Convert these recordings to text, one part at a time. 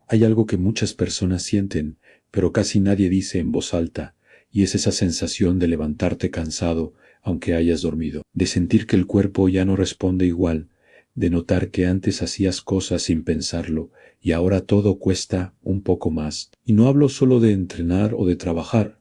Hay algo que muchas personas sienten, pero casi nadie dice en voz alta, y es esa sensación de levantarte cansado, aunque hayas dormido, de sentir que el cuerpo ya no responde igual, de notar que antes hacías cosas sin pensarlo, y ahora todo cuesta un poco más. Y no hablo solo de entrenar o de trabajar,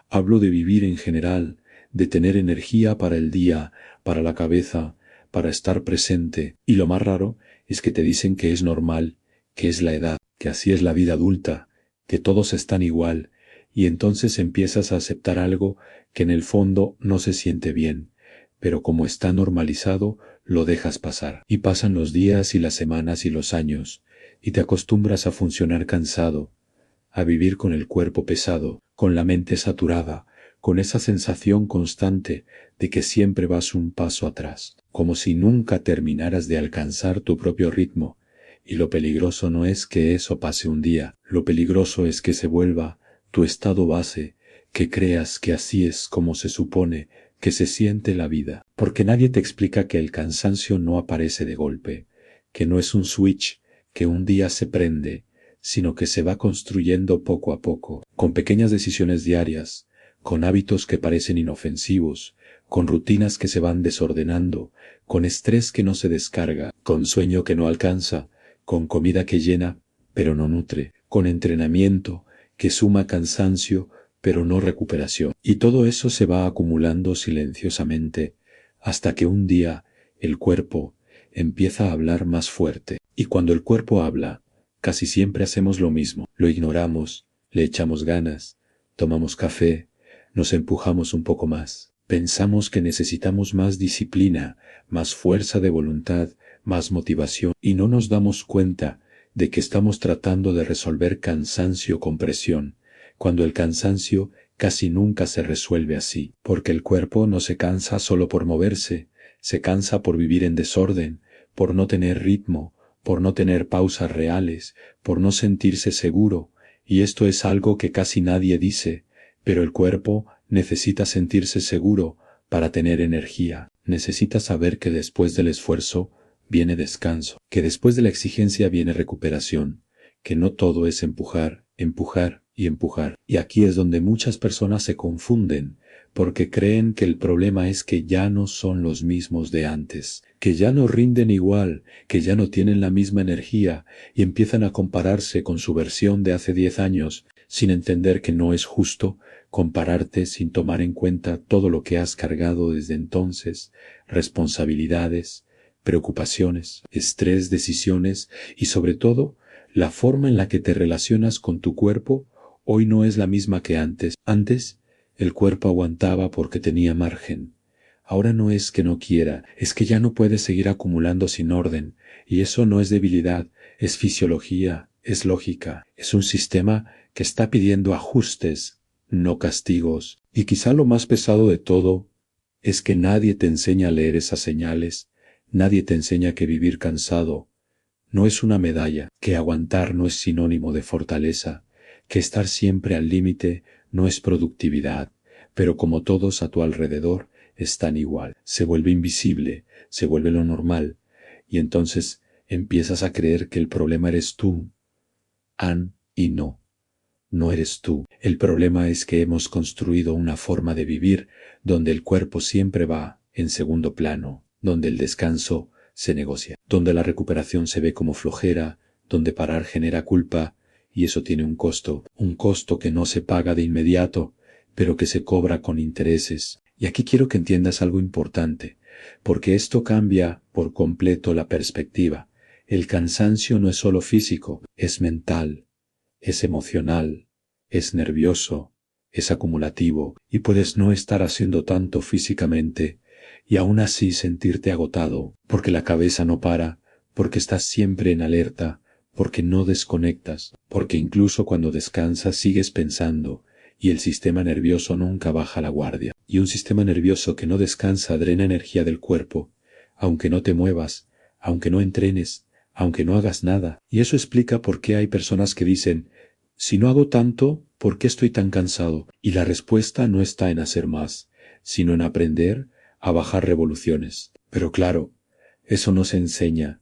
hablo de vivir en general, de tener energía para el día, para la cabeza, para estar presente. Y lo más raro es que te dicen que es normal, que es la edad, que así es la vida adulta, que todos están igual, y entonces empiezas a aceptar algo que en el fondo no se siente bien, pero como está normalizado, lo dejas pasar. Y pasan los días y las semanas y los años, y te acostumbras a funcionar cansado, a vivir con el cuerpo pesado, con la mente saturada, con esa sensación constante de que siempre vas un paso atrás, como si nunca terminaras de alcanzar tu propio ritmo. Y lo peligroso no es que eso pase un día, lo peligroso es que se vuelva tu estado base, que creas que así es como se supone que se siente la vida, porque nadie te explica que el cansancio no aparece de golpe, que no es un switch que un día se prende, sino que se va construyendo poco a poco, con pequeñas decisiones diarias, con hábitos que parecen inofensivos, con rutinas que se van desordenando, con estrés que no se descarga, con sueño que no alcanza, con comida que llena pero no nutre, con entrenamiento que suma cansancio pero no recuperación. Y todo eso se va acumulando silenciosamente hasta que un día el cuerpo empieza a hablar más fuerte. Y cuando el cuerpo habla, casi siempre hacemos lo mismo. Lo ignoramos, le echamos ganas, tomamos café, nos empujamos un poco más. Pensamos que necesitamos más disciplina, más fuerza de voluntad, más motivación, y no nos damos cuenta de que estamos tratando de resolver cansancio con presión, cuando el cansancio casi nunca se resuelve así, porque el cuerpo no se cansa solo por moverse, se cansa por vivir en desorden, por no tener ritmo, por no tener pausas reales, por no sentirse seguro, y esto es algo que casi nadie dice, pero el cuerpo necesita sentirse seguro para tener energía, necesita saber que después del esfuerzo viene descanso, que después de la exigencia viene recuperación, que no todo es empujar, empujar y empujar. Y aquí es donde muchas personas se confunden, porque creen que el problema es que ya no son los mismos de antes, que ya no rinden igual, que ya no tienen la misma energía, y empiezan a compararse con su versión de hace 10 años, sin entender que no es justo compararte sin tomar en cuenta todo lo que has cargado desde entonces, responsabilidades, preocupaciones, estrés, decisiones y sobre todo, la forma en la que te relacionas con tu cuerpo hoy no es la misma que antes. Antes, el cuerpo aguantaba porque tenía margen. Ahora no es que no quiera, es que ya no puede seguir acumulando sin orden, y eso no es debilidad, es fisiología, es lógica, es un sistema que está pidiendo ajustes, no castigos. Y quizá lo más pesado de todo es que nadie te enseña a leer esas señales, nadie te enseña que vivir cansado no es una medalla, que aguantar no es sinónimo de fortaleza, que estar siempre al límite no es productividad, pero como todos a tu alrededor están igual, se vuelve invisible, se vuelve lo normal, y entonces empiezas a creer que el problema eres tú, y no. No eres tú. El problema es que hemos construido una forma de vivir donde el cuerpo siempre va en segundo plano, donde el descanso se negocia, donde la recuperación se ve como flojera, donde parar genera culpa, y eso tiene un costo que no se paga de inmediato, pero que se cobra con intereses. Y aquí quiero que entiendas algo importante, porque esto cambia por completo la perspectiva. El cansancio no es solo físico, es mental, es emocional, es nervioso, es acumulativo, y puedes no estar haciendo tanto físicamente y aún así sentirte agotado, porque la cabeza no para, porque estás siempre en alerta, porque no desconectas, porque incluso cuando descansas sigues pensando, y el sistema nervioso nunca baja la guardia. Y un sistema nervioso que no descansa drena energía del cuerpo, aunque no te muevas, aunque no entrenes, aunque no hagas nada. Y eso explica por qué hay personas que dicen, si no hago tanto, ¿por qué estoy tan cansado? Y la respuesta no está en hacer más, sino en aprender a bajar revoluciones. Pero claro, eso no se enseña,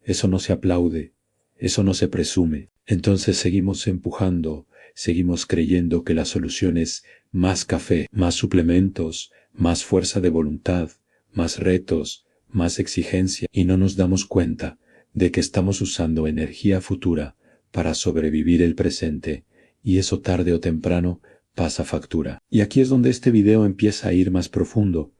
eso no se aplaude, Eso no se presume. Entonces seguimos empujando, seguimos creyendo que la solución es más café, más suplementos, más fuerza de voluntad, más retos, más exigencia, y no nos damos cuenta de que estamos usando energía futura para sobrevivir el presente, y eso tarde o temprano pasa factura. Y aquí es donde este video empieza a ir más profundo,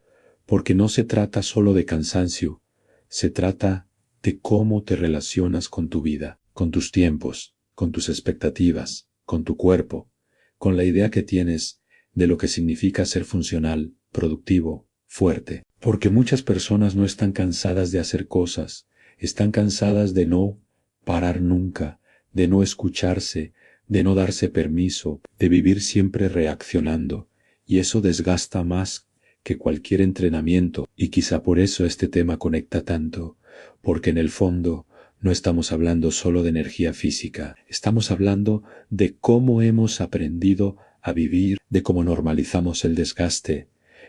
porque no se trata solo de cansancio, se trata de cómo te relacionas con tu vida, con tus tiempos, con tus expectativas, con tu cuerpo, con la idea que tienes de lo que significa ser funcional, productivo, fuerte. Porque muchas personas no están cansadas de hacer cosas, están cansadas de no parar nunca, de no escucharse, de no darse permiso, de vivir siempre reaccionando, y eso desgasta más que cualquier entrenamiento, y quizá por eso este tema conecta tanto, porque en el fondo no estamos hablando solo de energía física, estamos hablando de cómo hemos aprendido a vivir, de cómo normalizamos el desgaste,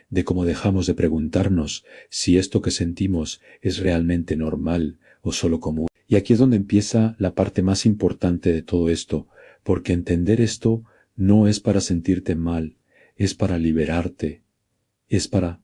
de cómo dejamos de preguntarnos si esto que sentimos es realmente normal o solo común. Y aquí es donde empieza la parte más importante de todo esto, porque entender esto no es para sentirte mal, es para liberarte, es para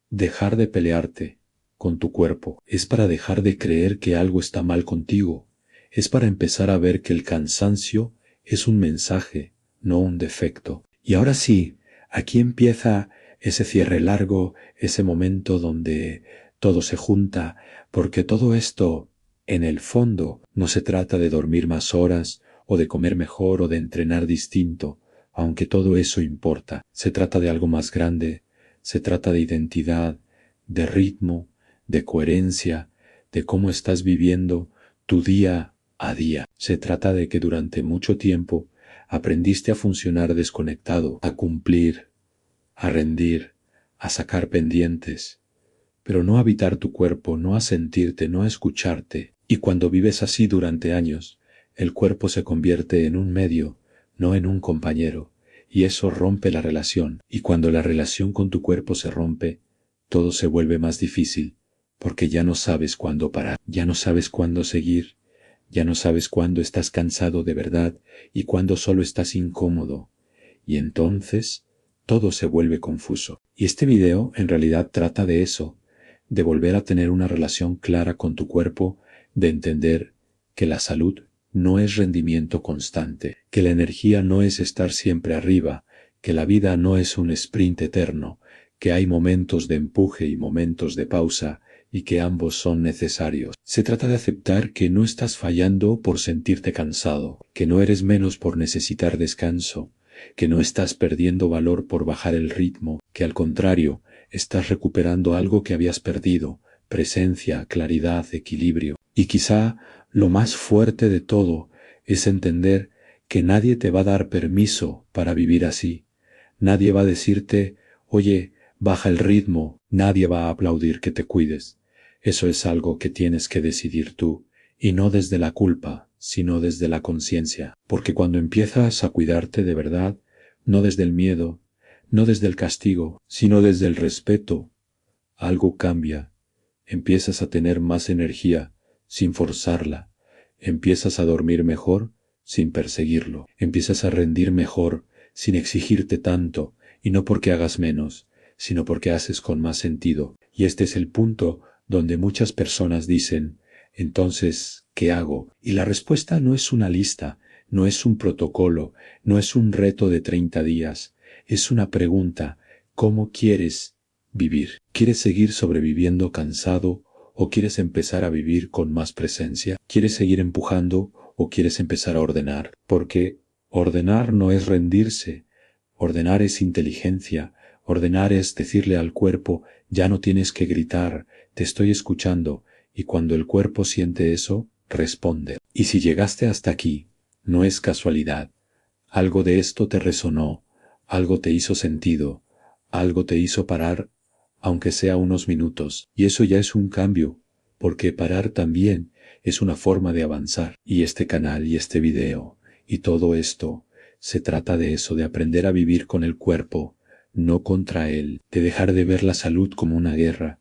dejar de pelearte con tu cuerpo, es para dejar de creer que algo está mal contigo, es para empezar a ver que el cansancio es un mensaje, no un defecto. Y ahora sí, aquí empieza ese cierre largo, ese momento donde todo se junta, porque todo esto, en el fondo, no se trata de dormir más horas, o de comer mejor, o de entrenar distinto, aunque todo eso importa. Se trata de algo más grande, se trata de identidad, de ritmo, de coherencia, de cómo estás viviendo tu día a día. Se trata de que durante mucho tiempo aprendiste a funcionar desconectado, a cumplir, a rendir, a sacar pendientes, pero no a habitar tu cuerpo, no a sentirte, no a escucharte. Y cuando vives así durante años, el cuerpo se convierte en un medio, no en un compañero, y eso rompe la relación. Y cuando la relación con tu cuerpo se rompe, todo se vuelve más difícil, porque ya no sabes cuándo parar, ya no sabes cuándo seguir, ya no sabes cuándo estás cansado de verdad y cuándo solo estás incómodo. Y entonces todo se vuelve confuso. Y este video en realidad trata de eso, de volver a tener una relación clara con tu cuerpo, de entender que la salud no es rendimiento constante, que la energía no es estar siempre arriba, que la vida no es un sprint eterno, que hay momentos de empuje y momentos de pausa, y que ambos son necesarios. Se trata de aceptar que no estás fallando por sentirte cansado, que no eres menos por necesitar descanso, que no estás perdiendo valor por bajar el ritmo, que al contrario, estás recuperando algo que habías perdido, presencia, claridad, equilibrio. Y quizá lo más fuerte de todo es entender que nadie te va a dar permiso para vivir así. Nadie va a decirte, oye, baja el ritmo, nadie va a aplaudir que te cuides. Eso es algo que tienes que decidir tú, y no desde la culpa, sino desde la conciencia. Porque cuando empiezas a cuidarte de verdad, no desde el miedo, no desde el castigo, sino desde el respeto, algo cambia. Empiezas a tener más energía, sin forzarla. Empiezas a dormir mejor, sin perseguirlo. Empiezas a rendir mejor, sin exigirte tanto, y no porque hagas menos, sino porque haces con más sentido. Y este es el punto donde muchas personas dicen, entonces, ¿qué hago? Y la respuesta no es una lista, no es un protocolo, no es un reto de 30 días, es una pregunta, ¿cómo quieres vivir? ¿Quieres seguir sobreviviendo cansado o quieres empezar a vivir con más presencia? ¿Quieres seguir empujando o quieres empezar a ordenar? Porque ordenar no es rendirse, ordenar es inteligencia, ordenar es decirle al cuerpo, ya no tienes que gritar, te estoy escuchando, y cuando el cuerpo siente eso, responde. Y si llegaste hasta aquí, no es casualidad. Algo de esto te resonó, algo te hizo sentido, algo te hizo parar, aunque sea unos minutos. Y eso ya es un cambio, porque parar también es una forma de avanzar. Y este canal y este video y todo esto, se trata de eso, de aprender a vivir con el cuerpo, no contra él, de dejar de ver la salud como una guerra,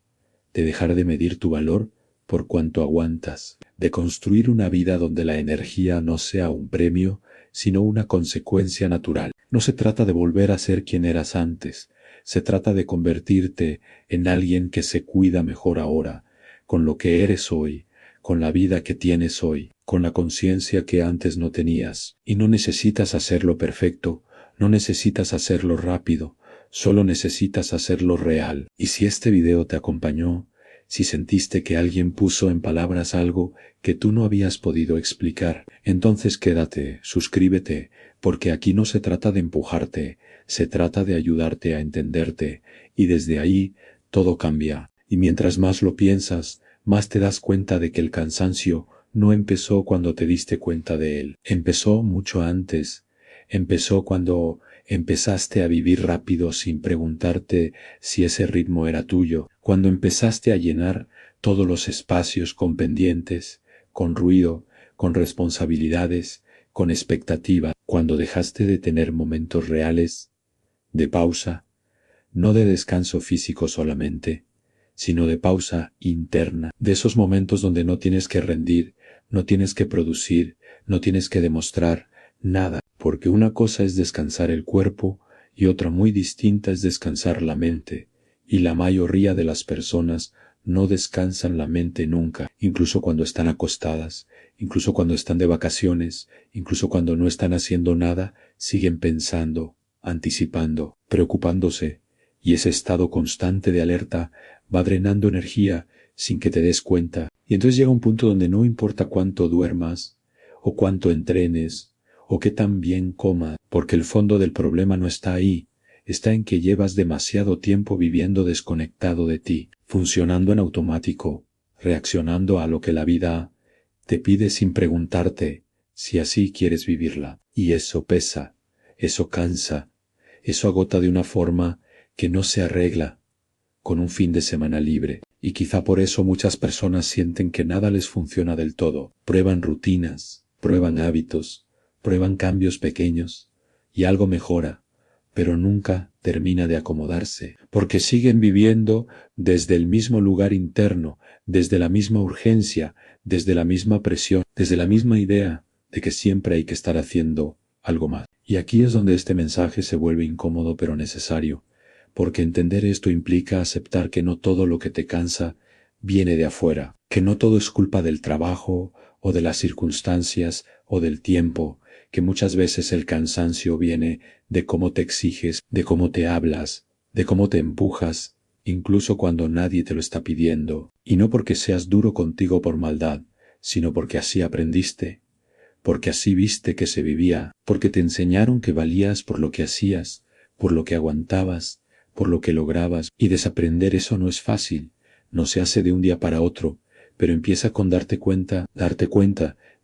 de dejar de medir tu valor por cuanto aguantas, de construir una vida donde la energía no sea un premio, sino una consecuencia natural. No se trata de volver a ser quien eras antes, se trata de convertirte en alguien que se cuida mejor ahora, con lo que eres hoy, con la vida que tienes hoy, con la conciencia que antes no tenías. Y no necesitas hacerlo perfecto, no necesitas hacerlo rápido, solo necesitas hacerlo real. Y si este video te acompañó, si sentiste que alguien puso en palabras algo que tú no habías podido explicar, entonces quédate, suscríbete, porque aquí no se trata de empujarte, se trata de ayudarte a entenderte, y desde ahí todo cambia. Y mientras más lo piensas, más te das cuenta de que el cansancio no empezó cuando te diste cuenta de él. Empezó mucho antes. Empezó cuando empezaste a vivir rápido sin preguntarte si ese ritmo era tuyo. Cuando empezaste a llenar todos los espacios con pendientes, con ruido, con responsabilidades, con expectativa. Cuando dejaste de tener momentos reales, de pausa, no de descanso físico solamente, sino de pausa interna, de esos momentos donde no tienes que rendir, no tienes que producir, no tienes que demostrar nada, porque una cosa es descansar el cuerpo y otra muy distinta es descansar la mente, y la mayoría de las personas no descansan la mente nunca, incluso cuando están acostadas, incluso cuando están de vacaciones, incluso cuando no están haciendo nada, siguen pensando, anticipando, preocupándose, y ese estado constante de alerta va drenando energía sin que te des cuenta. Y entonces llega un punto donde no importa cuánto duermas, o cuánto entrenes, o qué tan bien comas, porque el fondo del problema no está ahí, está en que llevas demasiado tiempo viviendo desconectado de ti, funcionando en automático, reaccionando a lo que la vida te pide sin preguntarte si así quieres vivirla. Y eso pesa, eso cansa, eso agota de una forma que no se arregla con un fin de semana libre. Y quizá por eso muchas personas sienten que nada les funciona del todo. Prueban rutinas, prueban hábitos, prueban cambios pequeños, y algo mejora, pero nunca termina de acomodarse, porque siguen viviendo desde el mismo lugar interno, desde la misma urgencia, desde la misma presión, desde la misma idea de que siempre hay que estar haciendo algo más. Y aquí es donde este mensaje se vuelve incómodo pero necesario, porque entender esto implica aceptar que no todo lo que te cansa viene de afuera, que no todo es culpa del trabajo o de las circunstancias o del tiempo, que muchas veces el cansancio viene de cómo te exiges, de cómo te hablas, de cómo te empujas, incluso cuando nadie te lo está pidiendo, y no porque seas duro contigo por maldad, sino porque así aprendiste, porque así viste que se vivía, porque te enseñaron que valías por lo que hacías, por lo que aguantabas, por lo que lograbas, y desaprender eso no es fácil, no se hace de un día para otro, pero empieza con darte cuenta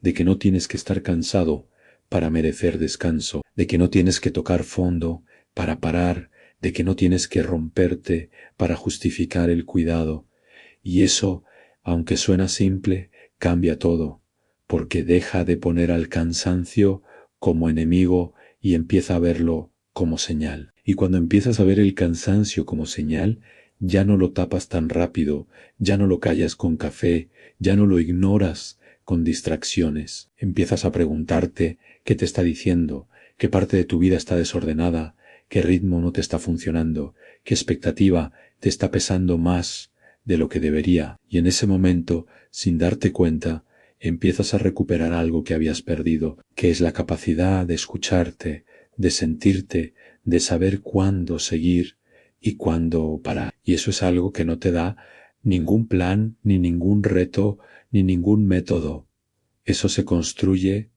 de que no tienes que estar cansado para merecer descanso, de que no tienes que tocar fondo para parar, de que no tienes que romperte para justificar el cuidado. Y eso, aunque suena simple, cambia todo, porque deja de poner al cansancio como enemigo y empieza a verlo como señal. Y cuando empiezas a ver el cansancio como señal, ya no lo tapas tan rápido, ya no lo callas con café, ya no lo ignoras con distracciones. Empiezas a preguntarte qué te está diciendo, qué parte de tu vida está desordenada, qué ritmo no te está funcionando, qué expectativa te está pesando más de lo que debería. Y en ese momento, sin darte cuenta, empiezas a recuperar algo que habías perdido, que es la capacidad de escucharte, de sentirte, de saber cuándo seguir y cuándo parar. Y eso es algo que no te da ningún plan, ni ningún reto, ni ningún método. Eso se construye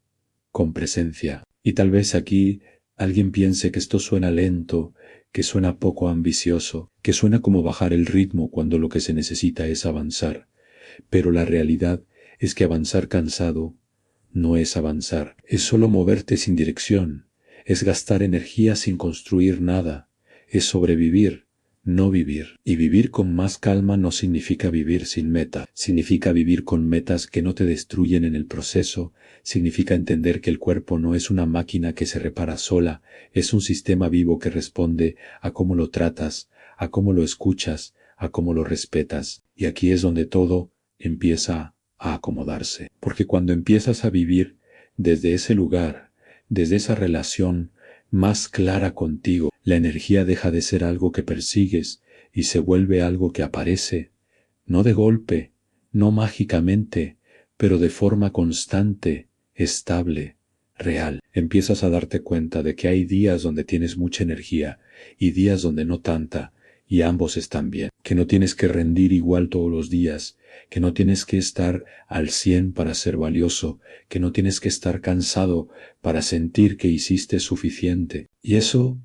con presencia. Y tal vez aquí alguien piense que esto suena lento, que suena poco ambicioso, que suena como bajar el ritmo cuando lo que se necesita es avanzar. Pero la realidad es que avanzar cansado no es avanzar, es solo moverte sin dirección, es gastar energía sin construir nada, es sobrevivir, no vivir. Y vivir con más calma no significa vivir sin meta, significa vivir con metas que no te destruyen en el proceso, significa entender que el cuerpo no es una máquina que se repara sola, es un sistema vivo que responde a cómo lo tratas, a cómo lo escuchas, a cómo lo respetas. Y aquí es donde todo empieza a acomodarse. Porque cuando empiezas a vivir desde ese lugar, desde esa relación más clara contigo, la energía deja de ser algo que persigues y se vuelve algo que aparece, no de golpe, no mágicamente, pero de forma constante, estable, real. Empiezas a darte cuenta de que hay días donde tienes mucha energía y días donde no tanta, y ambos están bien. Que no tienes que rendir igual todos los días, que no tienes que estar al 100 para ser valioso, que no tienes que estar cansado para sentir que hiciste suficiente. Y eso,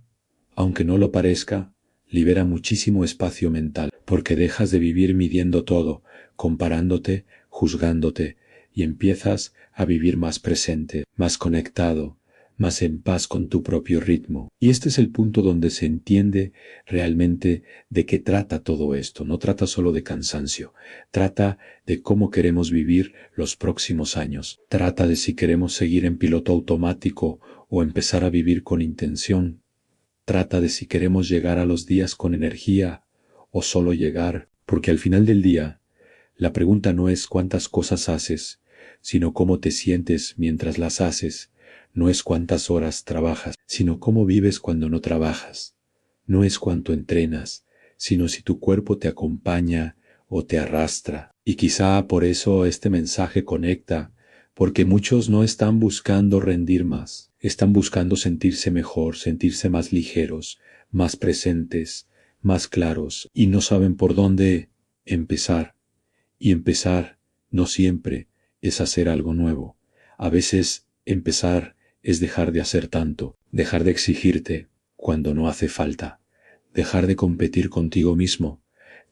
aunque no lo parezca, libera muchísimo espacio mental, porque dejas de vivir midiendo todo, comparándote, juzgándote, y empiezas a vivir más presente, más conectado, más en paz con tu propio ritmo. Y este es el punto donde se entiende realmente de qué trata todo esto. No trata solo de cansancio, trata de cómo queremos vivir los próximos años. Trata de si queremos seguir en piloto automático o empezar a vivir con intención. Trata de si queremos llegar a los días con energía o solo llegar, porque al final del día, la pregunta no es cuántas cosas haces, sino cómo te sientes mientras las haces. No es cuántas horas trabajas, sino cómo vives cuando no trabajas. No es cuánto entrenas, sino si tu cuerpo te acompaña o te arrastra. Y quizá por eso este mensaje conecta, porque muchos no están buscando rendir más, están buscando sentirse mejor, sentirse más ligeros, más presentes, más claros, y no saben por dónde empezar. Y empezar no siempre es hacer algo nuevo. A veces empezar es dejar de hacer tanto, dejar de exigirte cuando no hace falta, dejar de competir contigo mismo,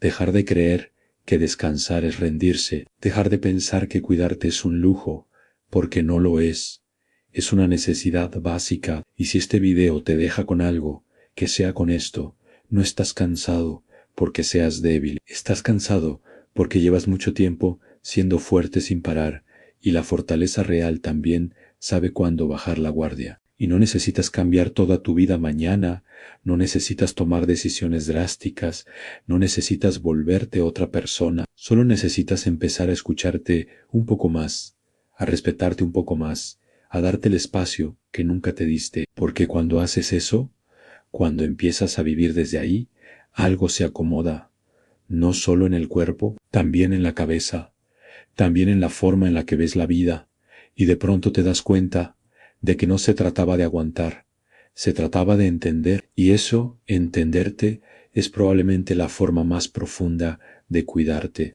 dejar de creer que descansar es rendirse, dejar de pensar que cuidarte es un lujo, porque no lo es. Es una necesidad básica, y si este video te deja con algo, que sea con esto. No estás cansado porque seas débil, estás cansado porque llevas mucho tiempo siendo fuerte sin parar, y la fortaleza real también sabe cuándo bajar la guardia. Y no necesitas cambiar toda tu vida mañana, no necesitas tomar decisiones drásticas, no necesitas volverte otra persona, solo necesitas empezar a escucharte un poco más, a respetarte un poco más, a darte el espacio que nunca te diste, porque cuando haces eso, cuando empiezas a vivir desde ahí, algo se acomoda, no solo en el cuerpo, también en la cabeza, también en la forma en la que ves la vida, y de pronto te das cuenta de que no se trataba de aguantar, se trataba de entender, y eso, entenderte, es probablemente la forma más profunda de cuidarte.